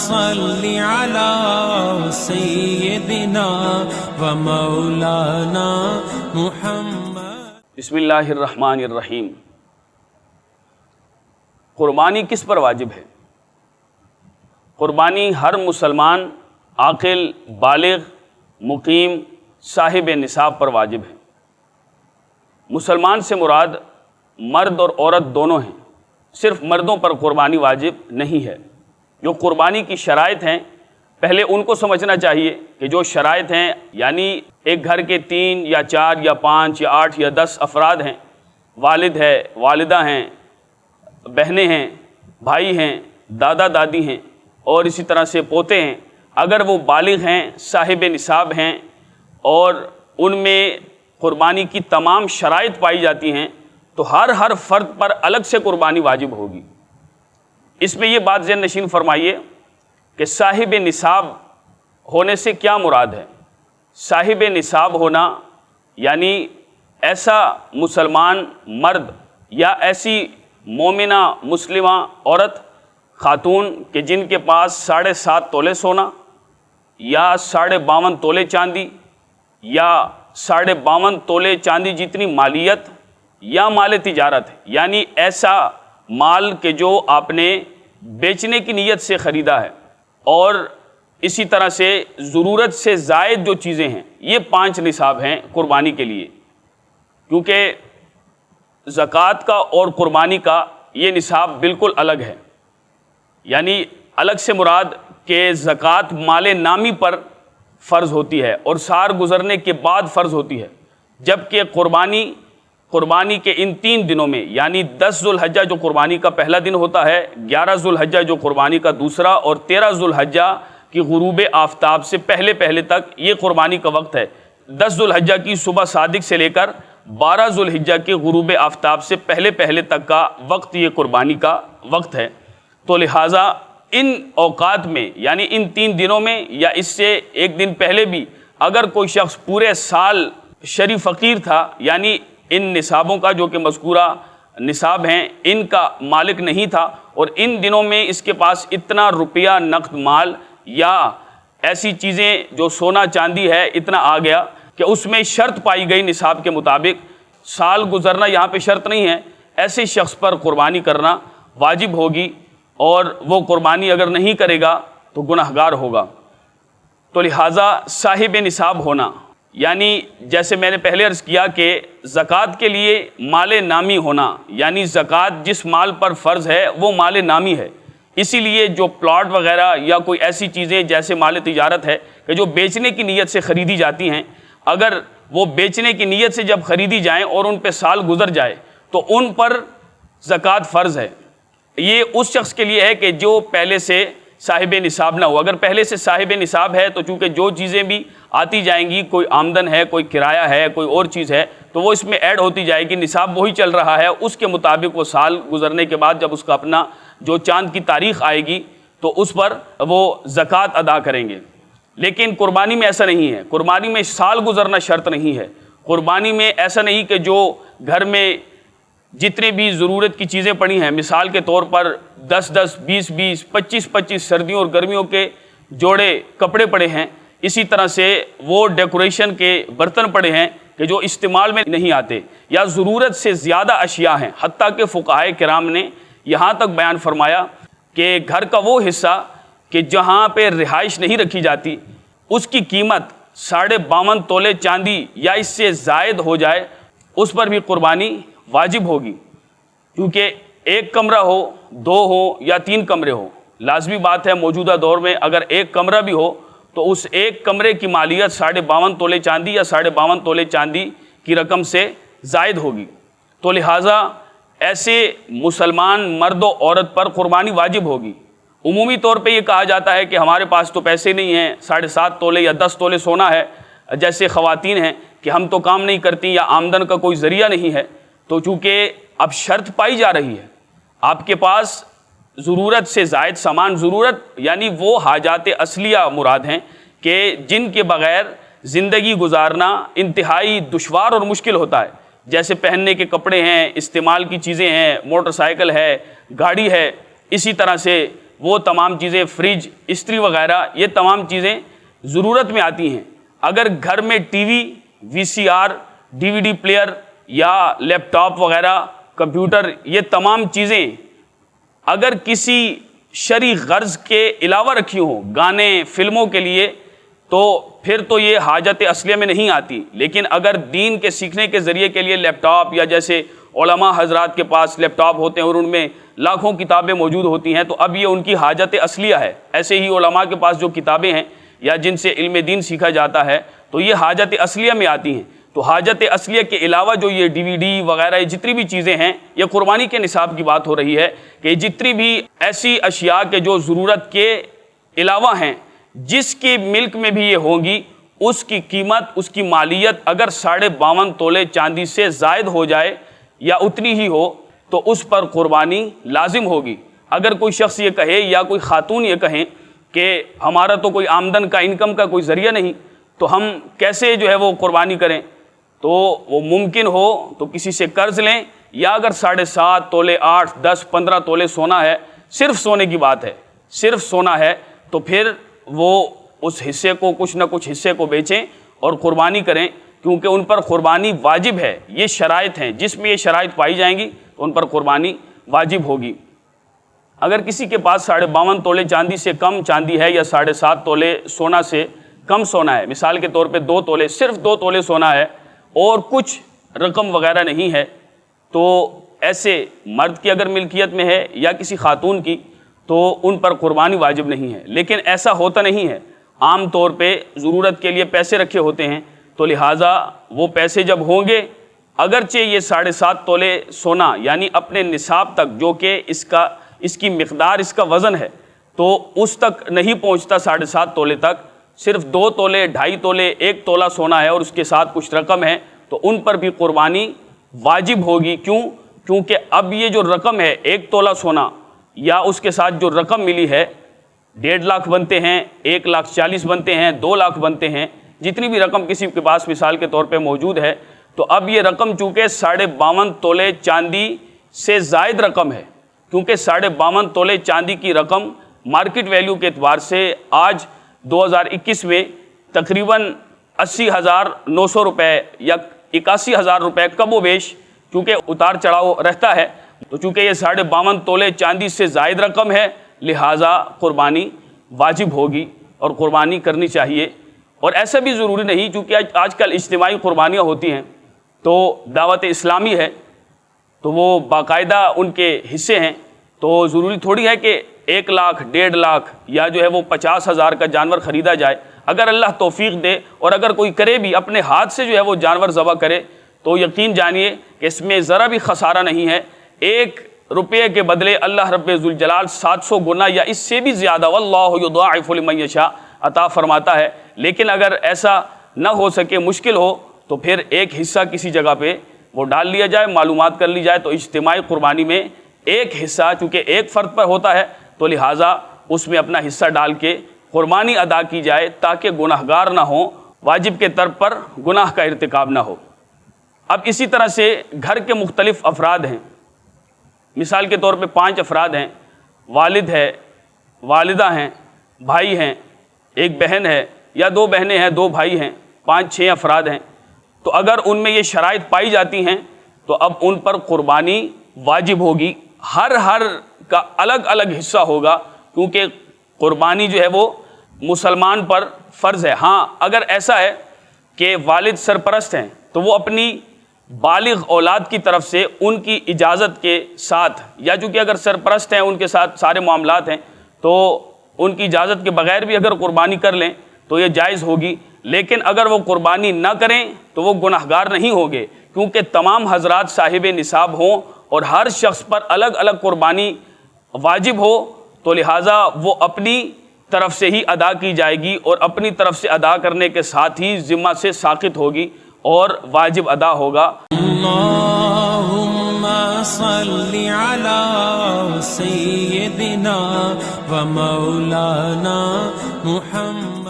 صل علی سیدنا و مولانا محمد۔ بسم اللہ الرحمن الرحیم۔ قربانی کس پر واجب ہے؟ قربانی ہر مسلمان عاقل، بالغ، مقیم، صاحب نصاب پر واجب ہے۔ مسلمان سے مراد مرد اور عورت دونوں ہیں، صرف مردوں پر قربانی واجب نہیں ہے۔ جو قربانی کی شرائط ہیں پہلے ان کو سمجھنا چاہیے کہ جو شرائط ہیں، یعنی ایک گھر کے 3 یا 4 یا 5 یا 8 یا 10 افراد ہیں، والد ہے، والدہ ہیں، بہنیں ہیں، بھائی ہیں، دادا دادی ہیں اور اسی طرح سے پوتے ہیں۔ اگر وہ بالغ ہیں، صاحب نصاب ہیں اور ان میں قربانی کی تمام شرائط پائی جاتی ہیں تو ہر فرد پر الگ سے قربانی واجب ہوگی۔ اس میں یہ بات ذہن نشین فرمائیے کہ صاحب نصاب ہونے سے کیا مراد ہے؟ صاحب نصاب ہونا یعنی ایسا مسلمان مرد یا ایسی مومنہ مسلمہ عورت، خاتون کہ جن کے پاس 7.5 تولے سونا یا 52.5 تولے چاندی یا 52.5 تولے چاندی جتنی مالیت یا مال تجارت، یعنی ایسا مال کہ جو آپ نے بیچنے کی نیت سے خریدا ہے، اور اسی طرح سے ضرورت سے زائد جو چیزیں ہیں، یہ 5 نصاب ہیں قربانی کے لیے۔ کیونکہ زکوٰۃ کا اور قربانی کا یہ نصاب بالکل الگ ہے، یعنی الگ سے مراد کہ زکوٰۃ مال نامی پر فرض ہوتی ہے اور سال گزرنے کے بعد فرض ہوتی ہے، جبکہ قربانی کے ان 3 دنوں میں، یعنی 10 ذوالحجہ جو قربانی کا پہلا دن ہوتا ہے، 11 ذوالحجہ جو قربانی کا دوسرا، اور 13 ذوالحجہ کی غروب آفتاب سے پہلے تک یہ قربانی کا وقت ہے۔ 10 ذوالحجہ کی صبح صادق سے لے کر 12 ذوالحجہ کے غروب آفتاب سے پہلے تک کا وقت یہ قربانی کا وقت ہے۔ تو لہٰذا ان اوقات میں، یعنی ان 3 دنوں میں یا اس سے ایک دن پہلے بھی اگر کوئی شخص پورے سال شرعی فقیر تھا، یعنی ان نصابوں کا جو کہ مذکورہ نصاب ہیں ان کا مالک نہیں تھا، اور ان دنوں میں اس کے پاس اتنا روپیہ نقد مال یا ایسی چیزیں جو سونا چاندی ہے اتنا آ گیا کہ اس میں شرط پائی گئی نصاب کے مطابق، سال گزرنا یہاں پہ شرط نہیں ہے، ایسے شخص پر قربانی کرنا واجب ہوگی، اور وہ قربانی اگر نہیں کرے گا تو گنہگار ہوگا۔ تو لہٰذا صاحب نصاب ہونا، یعنی جیسے میں نے پہلے عرض کیا کہ زکوٰۃ کے لیے مال نامی ہونا، یعنی زکوٰۃ جس مال پر فرض ہے وہ مال نامی ہے۔ اسی لیے جو پلاٹ وغیرہ یا کوئی ایسی چیزیں جیسے مال تجارت ہے کہ جو بیچنے کی نیت سے خریدی جاتی ہیں، اگر وہ بیچنے کی نیت سے جب خریدی جائیں اور ان پہ سال گزر جائے تو ان پر زکوٰۃ فرض ہے۔ یہ اس شخص کے لیے ہے کہ جو پہلے سے صاحب نصاب نہ ہو۔ اگر پہلے سے صاحب نصاب ہے تو چونکہ جو چیزیں بھی آتی جائیں گی، کوئی آمدن ہے، کوئی کرایہ ہے، کوئی اور چیز ہے، تو وہ اس میں ایڈ ہوتی جائے گی، نصاب وہی چل رہا ہے، اس کے مطابق وہ سال گزرنے کے بعد جب اس کا اپنا جو چاند کی تاریخ آئے گی تو اس پر وہ زکوٰۃ ادا کریں گے۔ لیکن قربانی میں ایسا نہیں ہے، قربانی میں سال گزرنا شرط نہیں ہے۔ قربانی میں ایسا نہیں کہ جو گھر میں جتنے بھی ضرورت کی چیزیں پڑی ہیں، مثال کے طور پر 10 20 25 سردیوں اور گرمیوں کے جوڑے کپڑے پڑے ہیں، اسی طرح سے وہ ڈیکوریشن کے برتن پڑے ہیں کہ جو استعمال میں نہیں آتے، یا ضرورت سے زیادہ اشیاء ہیں۔ حتیٰ کہ فقہائے کرام نے یہاں تک بیان فرمایا کہ گھر کا وہ حصہ کہ جہاں پہ رہائش نہیں رکھی جاتی، اس کی قیمت 52.5 تولے چاندی یا اس سے زائد ہو جائے، اس پر بھی قربانی واجب ہوگی۔ کیونکہ 1 کمرہ ہو، 2 ہو یا 3 کمرے ہو، لازمی بات ہے موجودہ دور میں اگر 1 کمرہ بھی ہو تو اس 1 کمرے کی مالیت 52.5 تولے چاندی یا 52.5 تولے چاندی کی رقم سے زائد ہوگی۔ تو لہٰذا ایسے مسلمان مرد و عورت پر قربانی واجب ہوگی۔ عمومی طور پہ یہ کہا جاتا ہے کہ ہمارے پاس تو پیسے نہیں ہیں، 7.5 تولے یا 10 تولے سونا ہے، جیسے خواتین ہیں کہ ہم تو کام نہیں کرتی یا آمدن کا کوئی ذریعہ نہیں ہے، تو چونکہ اب شرط پائی جا رہی ہے، آپ کے پاس ضرورت سے زائد سامان، ضرورت یعنی وہ حاجات اصلیہ مراد ہیں کہ جن کے بغیر زندگی گزارنا انتہائی دشوار اور مشکل ہوتا ہے، جیسے پہننے کے کپڑے ہیں، استعمال کی چیزیں ہیں، موٹر سائیکل ہے، گاڑی ہے، اسی طرح سے وہ تمام چیزیں، فریج، استری وغیرہ، یہ تمام چیزیں ضرورت میں آتی ہیں۔ اگر گھر میں ٹی وی، وی سی آر، ڈی وی ڈی پلیئر یا لیپ ٹاپ وغیرہ، کمپیوٹر، یہ تمام چیزیں اگر کسی شرعی غرض کے علاوہ رکھی ہوں، گانے، فلموں کے لیے، تو پھر تو یہ حاجت اصلیہ میں نہیں آتی۔ لیکن اگر دین کے سیکھنے کے ذریعے کے لیے لیپ ٹاپ، یا جیسے علماء حضرات کے پاس لیپ ٹاپ ہوتے ہیں اور ان میں لاکھوں کتابیں موجود ہوتی ہیں، تو اب یہ ان کی حاجت اصلیہ ہے۔ ایسے ہی علماء کے پاس جو کتابیں ہیں یا جن سے علم دین سیکھا جاتا ہے، تو یہ حاجت اصلیہ میں آتی ہیں۔ تو حاجت اصلیہ کے علاوہ جو یہ ڈی وی ڈی وغیرہ، یہ جتنی بھی چیزیں ہیں، یہ قربانی کے نصاب کی بات ہو رہی ہے کہ جتنی بھی ایسی اشیاء کے جو ضرورت کے علاوہ ہیں، جس کی ملک میں بھی یہ ہوں گی، اس کی قیمت، اس کی مالیت اگر 52.5 تولے چاندی سے زائد ہو جائے یا اتنی ہی ہو، تو اس پر قربانی لازم ہوگی۔ اگر کوئی شخص یہ کہے یا کوئی خاتون یہ کہیں کہ ہمارا تو کوئی آمدن کا، انکم کا کوئی ذریعہ نہیں، تو ہم کیسے جو ہے وہ قربانی کریں، تو وہ ممکن ہو تو کسی سے قرض لیں، یا اگر 7.5 تولے، 8، 10، 15 تولے سونا ہے، صرف سونے کی بات ہے، صرف سونا ہے، تو پھر وہ اس حصے کو، کچھ نہ کچھ حصے کو بیچیں اور قربانی کریں، کیونکہ ان پر قربانی واجب ہے۔ یہ شرائط ہیں، جس میں یہ شرائط پائی جائیں گی تو ان پر قربانی واجب ہوگی۔ اگر کسی کے پاس 52.5 تولے چاندی سے کم چاندی ہے، یا 7.5 تولے سونا سے کم سونا ہے، مثال کے طور پہ 2 تولے، صرف 2 تولے سونا ہے اور کچھ رقم وغیرہ نہیں ہے، تو ایسے مرد کی اگر ملکیت میں ہے یا کسی خاتون کی، تو ان پر قربانی واجب نہیں ہے۔ لیکن ایسا ہوتا نہیں ہے، عام طور پہ ضرورت کے لیے پیسے رکھے ہوتے ہیں، تو لہٰذا وہ پیسے جب ہوں گے، اگرچہ یہ 7.5 تولے سونا یعنی اپنے نصاب تک، جو کہ اس کی مقدار، اس کا وزن ہے، تو اس تک نہیں پہنچتا 7.5 تولے تک، صرف 2 تولے، 2.5 تولے، 1 تولہ سونا ہے اور اس کے ساتھ کچھ رقم ہے، تو ان پر بھی قربانی واجب ہوگی۔ کیونکہ اب یہ جو رقم ہے، 1 تولہ سونا یا اس کے ساتھ جو رقم ملی ہے، 1.5 لاکھ بنتے ہیں، 1,40,000 بنتے ہیں، 2 لاکھ بنتے ہیں، جتنی بھی رقم کسی کے پاس مثال کے طور پہ موجود ہے، تو اب یہ رقم چونکہ 52.5 تولے چاندی سے زائد رقم ہے، کیونکہ 52.5 تولے چاندی کی رقم مارکیٹ ویلیو کے اعتبار سے آج 2021 میں تقریباً 80,900 روپے یا 81,000 روپے کم و بیش، کیونکہ اتار چڑھاؤ رہتا ہے، تو چونکہ یہ 52.5 تولے چاندی سے زائد رقم ہے، لہٰذا قربانی واجب ہوگی اور قربانی کرنی چاہیے۔ اور ایسا بھی ضروری نہیں، چونکہ آج کل اجتماعی قربانیاں ہوتی ہیں، تو دعوت اسلامی ہے، تو وہ باقاعدہ ان کے حصے ہیں، تو ضروری تھوڑی ہے کہ 1 لاکھ، 1.5 لاکھ یا جو ہے وہ 50,000 کا جانور خریدا جائے۔ اگر اللہ توفیق دے اور اگر کوئی کرے بھی، اپنے ہاتھ سے جو ہے وہ جانور ذبح کرے، تو یقین جانیے کہ اس میں ذرا بھی خسارہ نہیں ہے۔ 1 روپے کے بدلے اللہ رب ذوالجلال 700 گنا یا اس سے بھی زیادہ، واللہ یضاعف لمن یشاء، عطا فرماتا ہے۔ لیکن اگر ایسا نہ ہو سکے، مشکل ہو، تو پھر ایک حصہ کسی جگہ پہ وہ ڈال لیا جائے، معلومات کر لی جائے، تو اجتماعی قربانی میں ایک حصہ چونکہ ایک فرد پر ہوتا ہے، تو لہٰذا اس میں اپنا حصہ ڈال کے قربانی ادا کی جائے، تاکہ گناہگار نہ ہوں، واجب کے طرف پر گناہ کا ارتکاب نہ ہو۔ اب اسی طرح سے گھر کے مختلف افراد ہیں، مثال کے طور پہ 5 افراد ہیں، والد ہے، والدہ ہیں، بھائی ہیں، 1 بہن ہے، یا 2 بہنیں ہیں، 2 بھائی ہیں، 5-6 افراد ہیں، تو اگر ان میں یہ شرائط پائی جاتی ہیں تو اب ان پر قربانی واجب ہوگی۔ ہر کا الگ الگ حصہ ہوگا، کیونکہ قربانی جو ہے وہ مسلمان پر فرض ہے۔ ہاں اگر ایسا ہے کہ والد سرپرست ہیں، تو وہ اپنی بالغ اولاد کی طرف سے ان کی اجازت کے ساتھ، یا چونکہ اگر سرپرست ہیں ان کے ساتھ سارے معاملات ہیں، تو ان کی اجازت کے بغیر بھی اگر قربانی کر لیں تو یہ جائز ہوگی۔ لیکن اگر وہ قربانی نہ کریں تو وہ گناہگار نہیں ہوں گے، کیونکہ تمام حضرات صاحب نصاب ہوں اور ہر شخص پر الگ الگ قربانی واجب ہو، تو لہٰذا وہ اپنی طرف سے ہی ادا کی جائے گی، اور اپنی طرف سے ادا کرنے کے ساتھ ہی ذمہ سے ساقط ہوگی اور واجب ادا ہوگا۔ اللہم صلی علی سیدنا و مولانا محمد۔